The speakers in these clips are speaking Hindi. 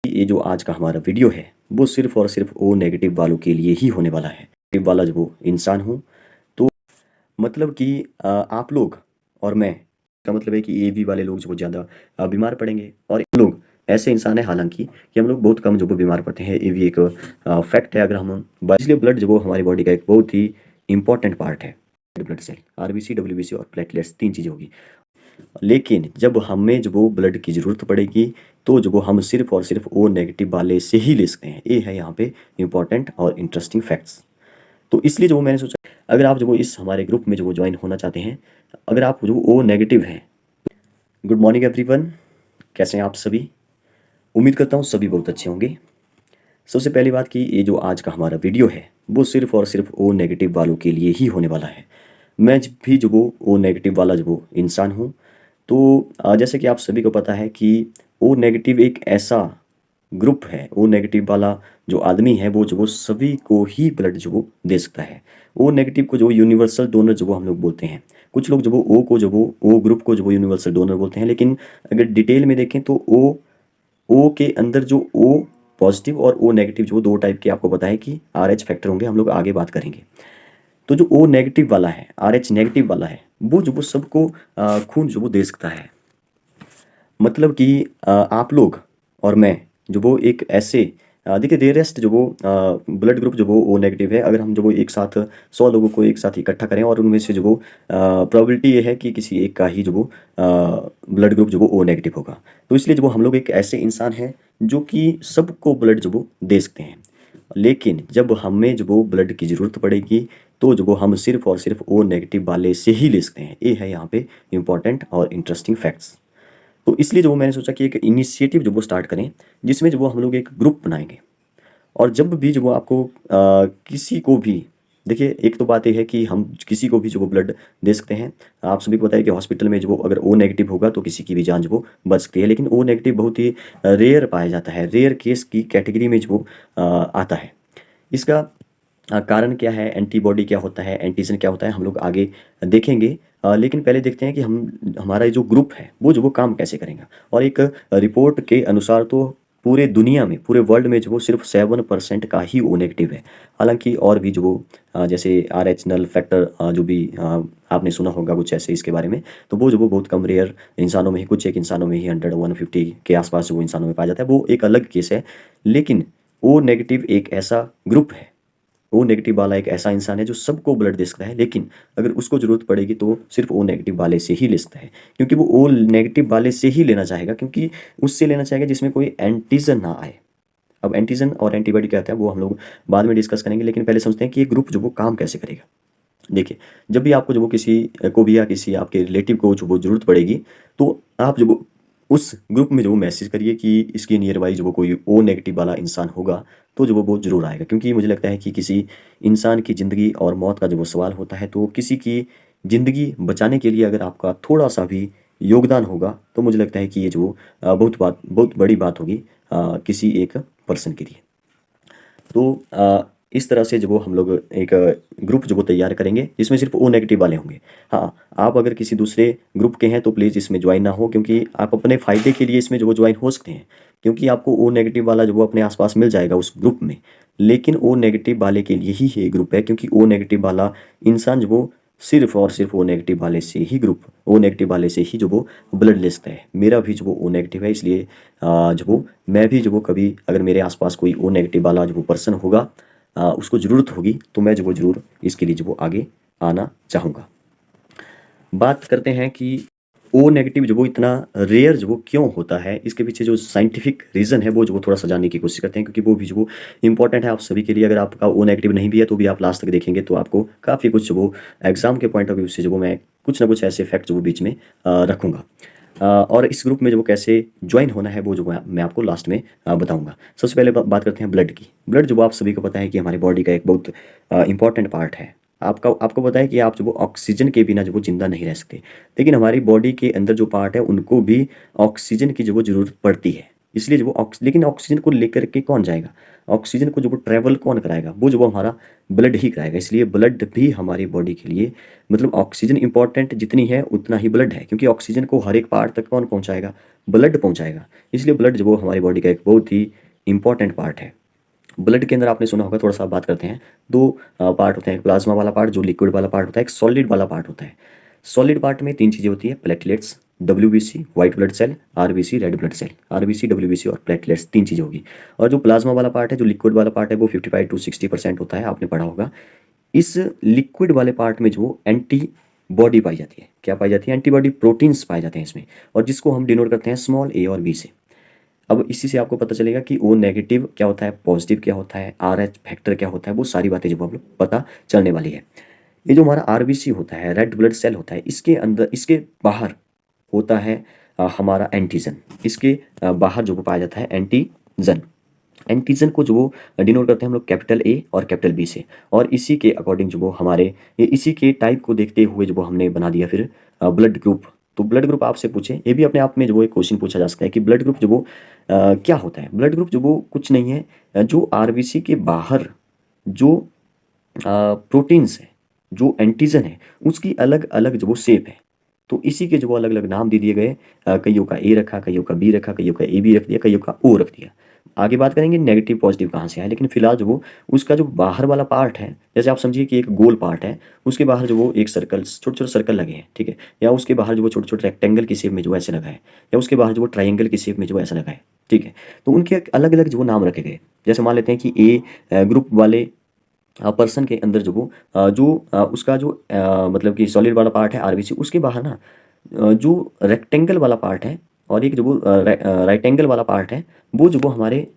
ये जो आज का हमारा वीडियो है वो सिर्फ और सिर्फ ओ नेगेटिव वालों के लिए ही होने वाला है। नेगेटिव वाला जो वो इंसान हूँ तो मतलब कि आप लोग और मैं का मतलब है कि ए बी वाले लोग जो वो ज़्यादा बीमार पड़ेंगे और हम लोग ऐसे इंसान है हालांकि कि हम लोग बहुत कम जो वो बीमार पड़ते हैं। ये भी एक फैक्ट है। अगर हम इसलिए ब्लड जो वो हमारी बॉडी का एक बहुत ही इंपॉर्टेंट पार्ट है। ब्लड सेल आरबीसी डब्ल्यूबीसी और प्लेटलेट्स 3 चीज़ें होगी। लेकिन जब हमें जब वो ब्लड की ज़रूरत पड़ेगी तो जब वो हम सिर्फ और सिर्फ ओ नेगेटिव वाले से ही ले सकते हैं। ये है यहाँ पे इंपॉर्टेंट और इंटरेस्टिंग फैक्ट्स। तो इसलिए जो मैंने सोचा अगर आप जो वो इस हमारे ग्रुप में जो वो ज्वाइन होना चाहते हैं, अगर आप जो ओ नेगेटिव हैं। गुड मॉर्निंग एवरीवन, कैसे हैं आप सभी? उम्मीद करता हूँ सभी बहुत अच्छे होंगे। सबसे पहली बात कि ये जो आज का हमारा वीडियो है वो सिर्फ और सिर्फ ओ नेगेटिव वालों के लिए ही होने वाला है। मैं भी जो वो ओ नेगेटिव वाला जो वो इंसान हूँ। तो जैसे कि आप सभी को पता है कि ओ नेगेटिव एक ऐसा ग्रुप है। ओ नेगेटिव वाला जो आदमी है वो जो वो सभी को ही ब्लड जो वो दे सकता है। ओ नेगेटिव को जो यूनिवर्सल डोनर जो वो हम लोग बोलते हैं। कुछ लोग जो वो ओ को जो वो ओ ग्रुप को जो वो यूनिवर्सल डोनर बोलते हैं, लेकिन अगर डिटेल में देखें तो ओ के अंदर जो ओ पॉजिटिव और ओ नेगेटिव जो दो टाइप के आपको पता है कि आर एच फैक्टर होंगे। हम लोग आगे बात करेंगे। तो जो ओ नेगेटिव वाला है, आर एच नेगेटिव वाला है, वो जो वो सबको खून जो वो दे सकता है। मतलब कि आप लोग और मैं जो वो एक ऐसे देखिए रेयरेस्ट जो वो ब्लड ग्रुप जो वो ओ नेगेटिव है। अगर हम जो वो एक साथ 100 लोगों को एक साथ इकट्ठा करें और उनमें से जो वो प्रोबेबिलिटी ये है कि किसी एक का ही जो वो ब्लड ग्रुप जो वो ओ नेगेटिव होगा। तो इसलिए जो वो हम लोग एक ऐसे इंसान हैं जो कि सबको ब्लड जो वो दे सकते हैं। लेकिन जब हमें जो वो ब्लड की ज़रूरत पड़ेगी तो जो वो हम सिर्फ और सिर्फ ओ नेगेटिव वाले से ही ले सकते हैं। ये है यहाँ पे इंपॉर्टेंट और इंटरेस्टिंग फैक्ट्स। तो इसलिए जो वो मैंने सोचा कि एक इनिशिएटिव जो वो स्टार्ट करें जिसमें जो वो हम लोग एक ग्रुप बनाएंगे। और जब भी जो वो आपको किसी को भी देखिए, एक तो बात ये है कि हम किसी को भी जो वो ब्लड दे सकते हैं। आप सभी को पता है कि हॉस्पिटल में जो वो अगर ओ नेगेटिव होगा तो किसी की भी जान जो वो बच सकती है। लेकिन ओ नेगेटिव बहुत ही रेयर पाया जाता है, रेयर केस की कैटेगरी में जो वो आता है। इसका कारण क्या है, एंटीबॉडी क्या होता है, एंटीजन क्या होता है, हम लोग आगे देखेंगे। लेकिन पहले देखते हैं कि हम हमारा जो ग्रुप है वो जो वो काम कैसे करेगा। और एक रिपोर्ट के अनुसार तो पूरे दुनिया में, पूरे वर्ल्ड में जो वो सिर्फ 7% का ही ओ नेगेटिव है। हालांकि और भी जो वो जैसे आर एच नल फैक्टर जो भी आपने सुना होगा कुछ ऐसे इसके बारे में। तो वो जो वो बहुत कम रेयर इंसानों में ही, कुछ एक इंसानों में ही 100-150 के आसपास जो वो इंसानों में पाया जाता है, वो एक अलग केस है। लेकिन ओ नेगेटिव एक ऐसा ग्रुप है, ओ नेगेटिव वाला एक ऐसा इंसान है जो सबको ब्लड दे सकता है। लेकिन अगर उसको ज़रूरत पड़ेगी तो सिर्फ ओ नेगेटिव वाले से ही ले सकता है, क्योंकि वो ओ नेगेटिव वाले से ही लेना चाहेगा, क्योंकि उससे लेना चाहेगा जिसमें कोई एंटीजन ना आए। अब एंटीजन और एंटीबॉडी क्या होता है वो हम लोग बाद में डिस्कस करेंगे, लेकिन पहले समझते हैं कि ये ग्रुप जो वो काम कैसे करेगा। देखिए, जब भी आपको जो वो किसी को भी या किसी आपके रिलेटिव को जो वो ज़रूरत पड़ेगी तो आप जो वो उस ग्रुप में जो वो मैसेज करिए कि इसके नियर बाई जो वो कोई ओ नेगेटिव वाला इंसान होगा तो जो वो ज़रूर आएगा। क्योंकि मुझे लगता है कि किसी इंसान की ज़िंदगी और मौत का जो वो सवाल होता है, तो किसी की ज़िंदगी बचाने के लिए अगर आपका थोड़ा सा भी योगदान होगा तो मुझे लगता है कि ये जो बहुत बड़ी बात होगी किसी एक पर्सन के लिए। तो इस तरह से जो वो हम लोग एक ग्रुप जो वो तैयार करेंगे जिसमें सिर्फ ओ नेगेटिव वाले होंगे। हाँ, आप अगर किसी दूसरे ग्रुप के हैं तो प्लीज़ इसमें ज्वाइन ना हो, क्योंकि आप अपने फ़ायदे के लिए इसमें जो वो ज्वाइन हो सकते हैं। क्योंकि आपको ओ नेगेटिव वाला जो वो अपने आसपास मिल जाएगा उस ग्रुप में। लेकिन ओ नेगेटिव वाले के लिए ही ये ग्रुप है, क्योंकि ओ नेगेटिव वाला इंसान जो वो सिर्फ और सिर्फ ओ नेगेटिव वाले से ही ग्रुप, ओ नेगेटिव वाले से ही जो वो ब्लड ले सकता है। मेरा भी जो वो ओ नेगेटिव है, इसलिए जो वो मैं भी जो वो कभी अगर मेरे आसपास कोई ओ नेगेटिव वाला जो वो पर्सन होगा, उसको ज़रूरत होगी तो मैं जो वो ज़रूर इसके लिए जो वो आगे आना चाहूँगा। बात करते हैं कि ओ नेगेटिव जो वो इतना रेयर जो वो क्यों होता है, इसके पीछे जो साइंटिफिक रीज़न है वो जो वो थोड़ा-सा जानने की कोशिश करते हैं, क्योंकि वो भी जो वो इम्पोर्टेंट है आप सभी के लिए। अगर आपका ओ नेगेटिव नहीं भी है तो भी आप लास्ट तक देखेंगे तो आपको काफ़ी कुछ जो वो एग्ज़ाम के पॉइंट ऑफ व्यू से जो वो मैं कुछ ना कुछ ऐसे फैक्ट जो वो बीच में रखूँगा। और इस ग्रुप में जो वो कैसे ज्वाइन होना है वो जो मैं आपको लास्ट में बताऊँगा। सबसे पहले बात करते हैं ब्लड की। ब्लड जो वो आप सभी को पता है कि हमारी बॉडी का एक बहुत इंपॉर्टेंट पार्ट है। आपको पता है कि आप जो वो ऑक्सीजन के बिना जो वो ज़िंदा नहीं रह सकते। लेकिन हमारी बॉडी के अंदर जो पार्ट है उनको भी ऑक्सीजन की जो वो ज़रूरत पड़ती है। इसलिए जो वो लेकिन ऑक्सीजन को लेकर के कौन जाएगा, ऑक्सीजन को जो वो ट्रैवल कौन कराएगा, वो जो वो हमारा ब्लड ही कराएगा। इसलिए ब्लड भी हमारी बॉडी के लिए मतलब ऑक्सीजन इंपॉर्टेंट जितनी है उतना ही ब्लड है, क्योंकि ऑक्सीजन को हर एक पार्ट तक कौन पहुंचाएगा, ब्लड पहुंचाएगा। इसलिए ब्लड जो वो हमारी बॉडी का एक बहुत ही इंपॉर्टेंट पार्ट है। ब्लड के अंदर आपने सुना होगा, थोड़ा सा बात करते हैं। दो पार्ट होते हैं, एक प्लाज्मा वाला पार्ट जो लिक्विड वाला पार्ट होता है, एक सॉलिड वाला पार्ट होता है। सॉलिड पार्ट में तीन चीज़ें होती है, platelets, WBC white blood cell, RBC red blood cell. RBC, WBC और प्लेटलेट्स तीन चीज़ें होगी। और जो प्लाज्मा वाला पार्ट है, जो लिक्विड वाला पार्ट है, वो 55 to 60% होता है, आपने पढ़ा होगा। इस लिक्विड वाले पार्ट में जो एंटी बॉडी पाई जाती है, क्या पाई जाती है, एंटीबॉडी प्रोटीन्स पाए जाते हैं इसमें, और जिसको हम डिनोट करते हैं स्मॉल ए और बी से। अब इसी से आपको पता चलेगा कि ओ नेगेटिव क्या होता है, पॉजिटिव क्या होता है, आर एच फैक्टर क्या होता है, वो सारी बातें जो हम लोग पता चलने वाली है। ये जो हमारा आरबीसी होता है, रेड ब्लड सेल होता है, इसके अंदर, इसके बाहर होता है हमारा एंटीजन। इसके बाहर जो वो पाया जाता है एंटीजन। एंटीजन को जो वो डिनोट करते हैं हम लोग कैपिटल ए और कैपिटल बी से, और इसी के अकॉर्डिंग जो वो हमारे ये इसी के टाइप को देखते हुए जो वो हमने बना दिया फिर ब्लड ग्रुप। तो ब्लड ग्रुप आपसे पूछे, ये भी अपने आप में जो वो एक क्वेश्चन पूछा जा सकता है कि ब्लड ग्रुप जो वो क्या होता है। ब्लड ग्रुप जो वो कुछ नहीं है, जो आरबीसी के बाहर जो प्रोटीन्स है, जो एंटीजन है, उसकी अलग अलग जो वो शेप है। तो इसी के जो वो अलग अलग नाम दे दिए गए, कईयों का ए रखा, कईयों का बी रखा, कईयों का ए बी रख दिया, कईयों का ओ रख दिया। आगे बात करेंगे नेगेटिव पॉजिटिव कहाँ से आए, लेकिन फिलहाल जो वो उसका जो बाहर वाला पार्ट है, जैसे आप समझिए कि एक गोल पार्ट है, उसके बाहर जो वो एक सर्कल, छोटे छोटे सर्कल लगे हैं, ठीक है, या उसके बाहर जो वो छोटे छोटे रेक्टेंगल की शेप में जो ऐसे लगा है, या उसके बाहर जो वो ट्राइंगल की शेप में जो ऐसा लगा है, ठीक है। तो उनके अलग अलग जो वो नाम रखे गए। जैसे मान लेते हैं कि ए ग्रुप वाले पर्सन के अंदर जो वो उसका जो मतलब कि सॉलिड वाला पार्ट है आरबीसी, उसके बाहर ना जो रेक्टेंगल वाला पार्ट है, और एक जो वो राइट एंगल वाला पार्ट है, वो जो वो हमारे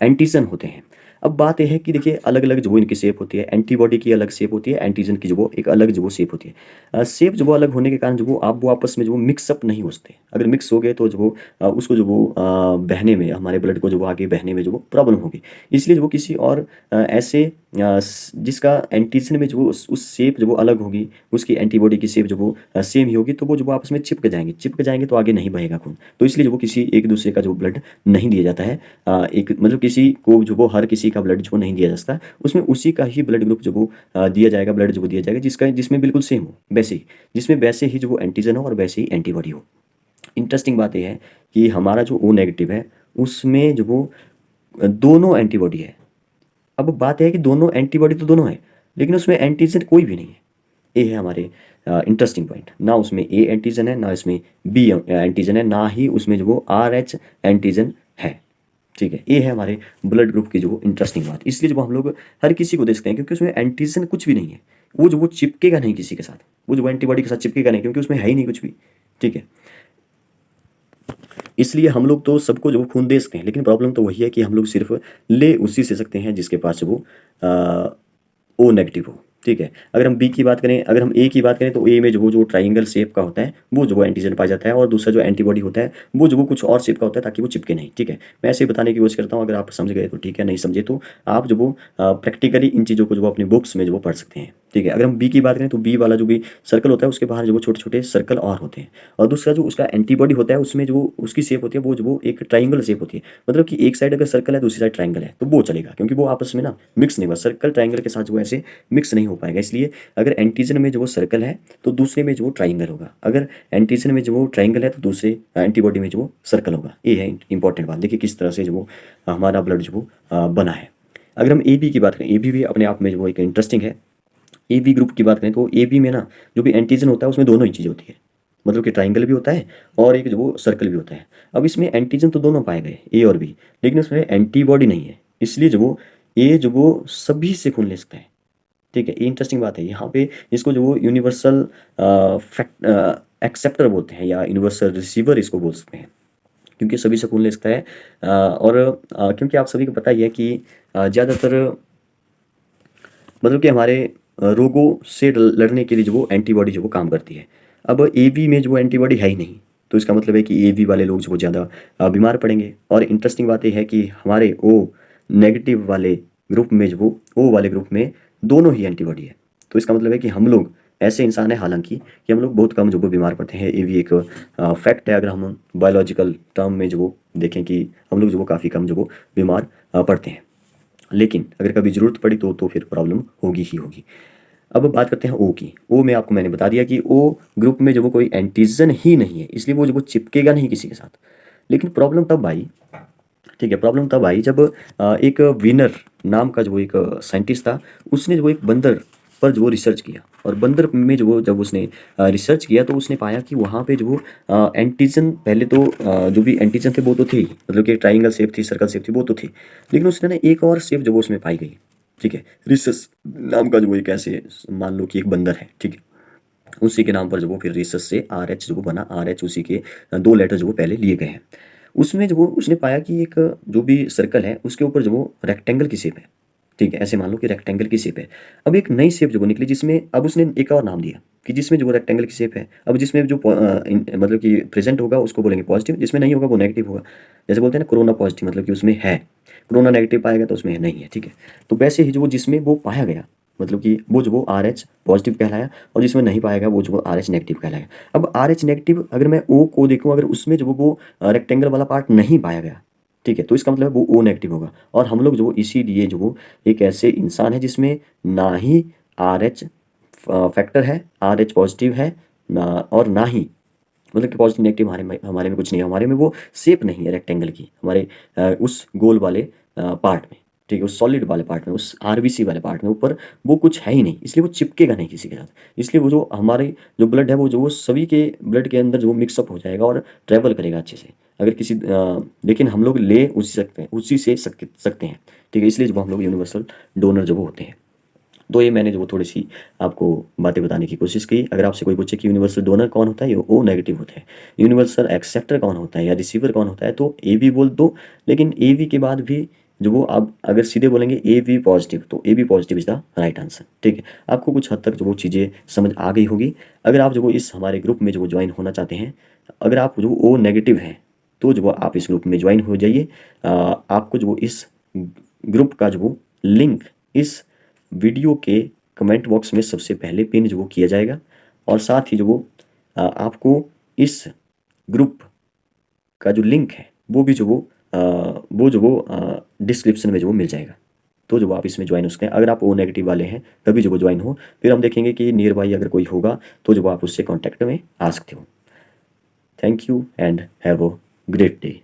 एंटीजन होते हैं। अब बात यह है कि देखिए अलग अलग जो वो इनकी शेप होती है, एंटीबॉडी की अलग शेप होती है, एंटीजन की जो वो एक अलग जो वो शेप होती है। शेप जो वो अलग होने के कारण जो वो आपस में जो वो मिक्सअप नहीं हो सकते। अगर मिक्स हो गए तो जो वो उसको जो वो बहने में, हमारे ब्लड को जो वो आगे बहने में जो वो प्रॉब्लम होगी। इसलिए जो वो किसी और ऐसे जिसका एंटीजन में जो वो उस शेप जो वो अलग होगी, उसकी एंटीबॉडी की शेप जो वो सेम ही होगी, तो वो जो वो आपस में चिपक जाएंगे तो आगे नहीं बहेगा खून। तो इसलिए जो वो किसी एक दूसरे का जो ब्लड नहीं दिया जाता है। एक मतलब किसी को जो वो हर किसी का ब्लड जो नहीं दिया जा सकता, उसमें उसी का ही ब्लड ग्रुप जो वो दिया जाएगा, ब्लड जो वो दिया जाएगा जिसमें बिल्कुल सेम हो, वैसे ही जिसमें वैसे ही जो वो एंटीजन हो और वैसे ही एंटीबॉडी हो। इंटरेस्टिंग बात यह है कि हमारा जो ओ नेगेटिव है उसमें जो वो दोनों एंटीबॉडी है। अब बात यह है कि दोनों एंटीबॉडी तो दोनों है, लेकिन उसमें एंटीजन कोई भी नहीं है। ये है हमारे इंटरेस्टिंग पॉइंट। ना उसमें ए एंटीजन है, ना इसमें बी एंटीजन है, ना ही उसमें जो वो आर एच एंटीजन है, ठीक है। ये है हमारे ब्लड ग्रुप की जो इंटरेस्टिंग बात। इसलिए जब हम लोग हर किसी को देखते हैं, क्योंकि उसमें एंटीजन कुछ भी नहीं है, वो जो वो चिपकेगा नहीं किसी के साथ, वो जो एंटीबॉडी के साथ चिपकेगा नहीं, क्योंकि उसमें है ही नहीं कुछ भी, ठीक है। इसलिए हम लोग तो सबको जो खून दे सकते हैं, लेकिन प्रॉब्लम तो वही है कि हम लोग सिर्फ ले उसी से सकते हैं जिसके पास वो ओ नेगेटिव हो, ठीक है। अगर हम बी की बात करें, अगर हम ए की बात करें, तो ए में जो ट्राइंगल शेप का होता है, वो जो वो एंटीजन पाया जाता है, और दूसरा जो एंटीबॉडी होता है वो जो वो कुछ और शेप का होता है, ताकि वो चिपके नहीं, ठीक है। मैं ऐसे ही बताने की कोशिश करता हूँ, अगर आप समझ गए तो ठीक है, नहीं समझे तो आप जो वो प्रैक्टिकली इन चीज़ों को जो अपनी बुक्स में जो वो पढ़ सकते हैं, ठीक है। अगर हम बी की बात करें, तो बी वाला जो भी सर्कल होता है उसके बाहर जो वो छोटे छोटे सर्कल और होते हैं, और दूसरा जो उसका एंटीबॉडी होता है उसमें जो उसकी शेप होती है, वो जो वो एक ट्राइंगल शेप होती है। मतलब कि एक साइड अगर सर्कल है, दूसरी साइड ट्राइंगल है, तो वो चलेगा, क्योंकि वो आपस में ना मिक्स नहीं हुआ, सर्कल ट्राइंगल के साथ जो ऐसे मिक्स नहीं हो पाएगा। इसलिए अगर एंटीजन में जो वो सर्कल है, तो दूसरे में जो वो ट्राइंगल होगा। अगर एंटीजन में जो वो ट्राइंगल है, तो दूसरे एंटीबॉडी में जो वो सर्कल होगा। ये है इंपॉर्टेंट बात। देखिए किस तरह से जो वो हमारा ब्लड जो वो बना है। अगर हम ए बी की बात करें, ए बी भी अपने आप में जो वो एक इंटरेस्टिंग है। ए बी ग्रुप की बात करें, तो ए बी में ना जो भी एंटीजन होता है उसमें दोनों ही चीज़ होती है, मतलब कि ट्राइंगल भी होता है और एक जो वो सर्कल भी होता है। अब इसमें एंटीजन तो दोनों पाए गए, ए और बी, लेकिन उसमें एंटीबॉडी नहीं है। इसलिए जो वो ए जो वो सभी से खून ले सकता है, ठीक है। ये इंटरेस्टिंग बात है। यहाँ पे इसको जो वो यूनिवर्सल फैक्ट एक्सेप्टर बोलते हैं, या यूनिवर्सल रिसीवर इसको बोल सकते हैं, क्योंकि सभी से खून ले सकता है। और क्योंकि आप सभी को पता ही है कि ज़्यादातर मतलब कि हमारे रोगों से लड़ने के लिए जो वो एंटीबॉडी जो वो काम करती है। अब ए बी में जो वो एंटीबॉडी है ही नहीं, तो इसका मतलब है कि ए बी वाले लोग जो वो ज़्यादा बीमार पड़ेंगे। और इंटरेस्टिंग बात यह है कि हमारे ओ नेगेटिव वाले ग्रुप में जो वो ओ वाले ग्रुप में दोनों ही एंटीबॉडी है। तो इसका मतलब है कि हम लोग ऐसे इंसान है हालांकि कि हम लोग बहुत कम जो वो बीमार पड़ते हैं। ये भी एक फैक्ट है। अगर हम बायोलॉजिकल टर्म में जो वो देखें कि हम लोग जो वो काफ़ी कम जो वो बीमार पड़ते हैं, लेकिन अगर कभी ज़रूरत पड़ी तो फिर प्रॉब्लम होगी ही होगी। अब बात करते हैं ओ की। ओ में आपको मैंने बता दिया कि ओ ग्रुप में जो वो कोई एंटीजन ही नहीं है, इसलिए वो जो वो चिपकेगा नहीं किसी के साथ। लेकिन प्रॉब्लम तब आई, ठीक है, प्रॉब्लम तब आई जब एक विनर नाम का जो एक साइंटिस्ट था, उसने जो एक बंदर पर जो वो रिसर्च किया, और बंदर में जो वो जब उसने रिसर्च किया तो उसने पाया कि वहाँ पे जो वो एंटीजन, पहले तो जो भी एंटीजन थे वो तो थे ही, मतलब कि ट्राइंगल शेप थी, सर्कल शेप थी, वो तो थी, लेकिन उसने ना एक और शेप जो वो उसमें पाई गई, ठीक है, रिसस नाम का जो वो एक ऐसे मान लो कि एक बंदर है, ठीक है, उसी के नाम पर जो वो फिर रिसस से आर एच जो वो बना, आर एच उसी के दो लेटर जो वो पहले लिए गए हैं। उसमें जो वो उसने पाया कि एक जो भी सर्कल है उसके ऊपर जो वो रेक्टेंगल की शेप है, ठीक है, ऐसे मान लो कि रेक्टेंगल की शेप है। अब एक नई शेप जो वो निकली जिसमें अब उसने एक और नाम दिया कि जिसमें जो वो रेक्टेंगल की शेप है, अब जिसमें जो मतलब कि प्रेजेंट होगा उसको बोलेंगे पॉजिटिव, जिसमें नहीं होगा वो नेगेटिव होगा। जैसे बोलते हैं ना कोरोना पॉजिटिव, मतलब कि उसमें है, कोरोना नेगेटिव पाया गया तो उसमें नहीं है, ठीक है। तो वैसे ही जो वो जिसमें वो पाया गया, मतलब कि वो जो वो आर एच पॉजिटिव कहलाया, और जिसमें नहीं पाया गया वो जो वो आर एच नेगेटिव कहलाया। अब आर एच नेगेटिव अगर मैं ओ को देखूँ, अगर उसमें जो वो रेक्टेंगल वाला पार्ट नहीं पाया गया, ठीक है, तो इसका मतलब वो ओ नेगेटिव होगा। और हम लोग जो वो इसीलिए जो वो एक ऐसे इंसान है जिसमें ना ही आर एच फैक्टर है, आर एच पॉजिटिव है, ना और ना ही मतलब कि पॉजिटिव नेगेटिव हमारे में कुछ नहीं है, हमारे में वो शेप नहीं है रेक्टेंगल की, हमारे उस गोल वाले पार्ट में, ठीक है, उस सॉलिड वाले पार्ट में, उस आरबीसी वाले पार्ट में ऊपर वो कुछ है ही नहीं, इसलिए वो चिपकेगा नहीं किसी के साथ। इसलिए वो जो हमारे जो ब्लड है वो जो वो सभी के ब्लड के अंदर जो मिक्सअप हो जाएगा और ट्रैवल करेगा अच्छे से। अगर किसी लेकिन हम लोग ले उसी से सकते हैं, ठीक है, इसलिए जब हम लोग यूनिवर्सल डोनर जो वो होते हैं। तो ये मैंने जो वो थोड़ी सी आपको बातें बताने की कोशिश की। अगर आपसे कोई पूछे कि यूनिवर्सल डोनर कौन होता है, ये ओ नेगेटिव होता है। यूनिवर्सल एक्सेप्टर कौन होता है या रिसीवर कौन होता है, तो ए बी बोल दो, लेकिन ए बी के बाद भी जो वो आप अगर सीधे बोलेंगे ए बी पॉजिटिव, तो A B positive is the right answer, ठीक है। आपको कुछ हद तक जो वो चीज़ें समझ आ गई होगी। अगर आप जो वो इस हमारे ग्रुप में जो वो ज्वाइन होना चाहते हैं, अगर आप जो ओ नेगेटिव हैं, तो जो वो आप इस ग्रुप में ज्वाइन हो जाइए। आपको जो वो इस ग्रुप का जो वो लिंक इस वीडियो के कमेंट बॉक्स में सबसे पहले पिन जो वो किया जाएगा, और साथ ही जो वो आपको इस ग्रुप का जो लिंक है वो भी जो वो डिस्क्रिप्शन में जो वो मिल जाएगा। तो जो आप इसमें ज्वाइन हो सकते हैं। अगर आप ओ नेगेटिव वाले हैं तभी जो वो ज्वाइन हो, फिर हम देखेंगे कि नियर बाई अगर कोई होगा तो जो वो आप उससे कॉन्टैक्ट में आ सकते हो। Thank you and have a great day.